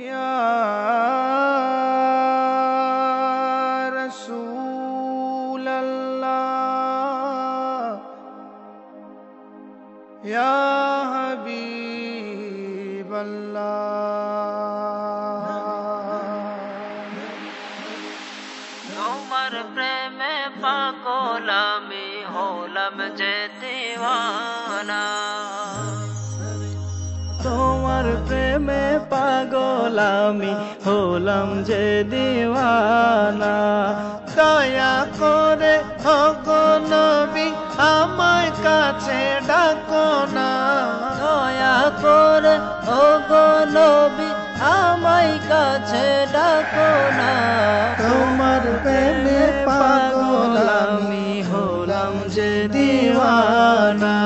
ইয়া রাসূলাল্লাহ ইয়া হাবিবাল্লাহ। তোমার প্রেমে পাগল আমি হলাম যে দিওয়ানা, তোমার প্রেমে পাগল আমি হলাম যে দিওয়ানা। দয়া করে ওগো নবী আমার কাছে ডাকো না, দয়া করে ওগো নবী আমায় কাছে ডাকো না। তোমার প্রেমে পাগল আমি হলাম যে দিওয়ানা।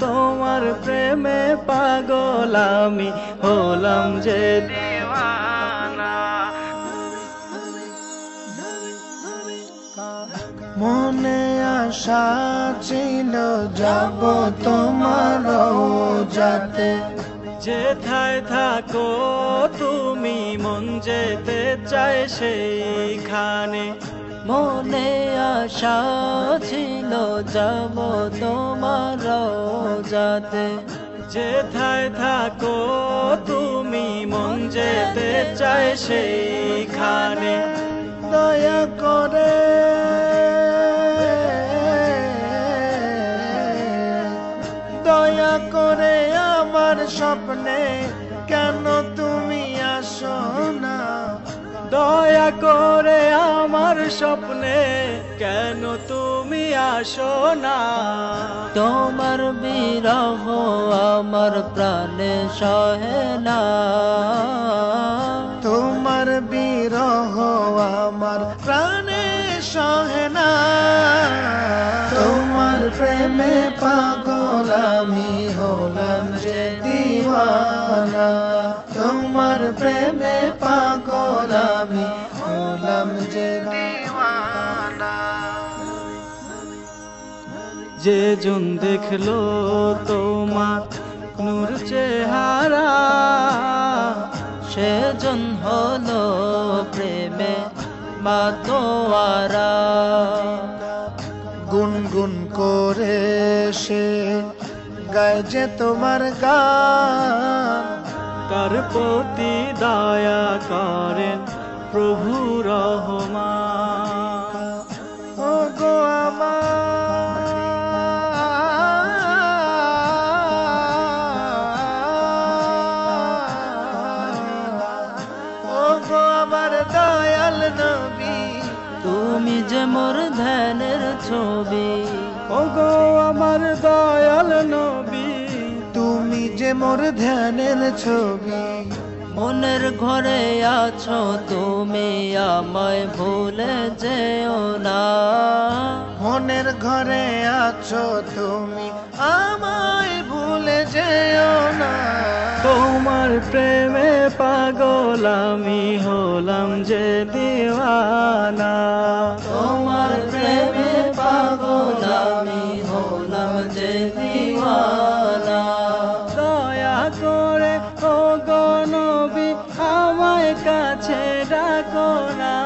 তোমার প্রেমে পাগল আমি হলাম যে দিওয়ানা। মনে আশা ছিল যাব তোমার রওজাতে, যেথায় থাকো তুমি মন যেতে চায় সেইখানে। মনে আশা ছিল যাব তোমার রওজাতে, যেথায় থাকো তুমি মন যেতে চায় সেইখানে। দয়া করে দয়া করে আমার স্বপ্নে কেন তুমি আসো না, দয়া করে আমার স্বপ্নে কেন তুমি আসো না। তোমার বিরহ আমার প্রাণে সহে না, তোমার বিরহ আমার প্রাণে সহে না। তোমার প্রেমে পাগল আমি হলাম যে দিওয়ানা, তোমার প্রেমে পাগল আমি হলাম যে দিওয়ানা। যে জন দেখলো তোমার নূর চেহারা, সেজন হলো প্রেমে মাতোয়ারা। গুনগুন করে সে গায় যে তোমার গান, তার প্রতি দয়া করেন প্রভু রহমান। ও গো আমার ও গো আমার দয়াল নবী, তুমি যে মোর ধ্যানের ছবি, ওগো আমার দয়াল নবী, তুমি যে মোর ধ্যানের ছবি। মনের ঘরে আছো তুমি আমায় ভুলে যেও না, মনের ঘরে আছো তুমি আমায় ভুলে যেও না। তোমার প্রেমে পাগল আমি হলাম যে দিওয়ানা। তোমার প্রেমে পাগল আমি হলাম যে দিওয়ানা। দয়া করে ওগো নবী আমায় কাছে ডাকো না,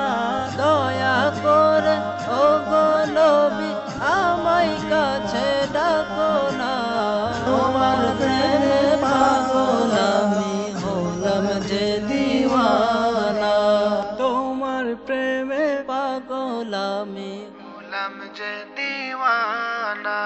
দয়া করে ওগো নবী আমায় কাছে ডাকো না। তোমার প্রেমে পাগল আমি হলাম যে দিওয়ানা, তোমার প্রেমে পাগল আমি হলাম যে দিওয়ানা।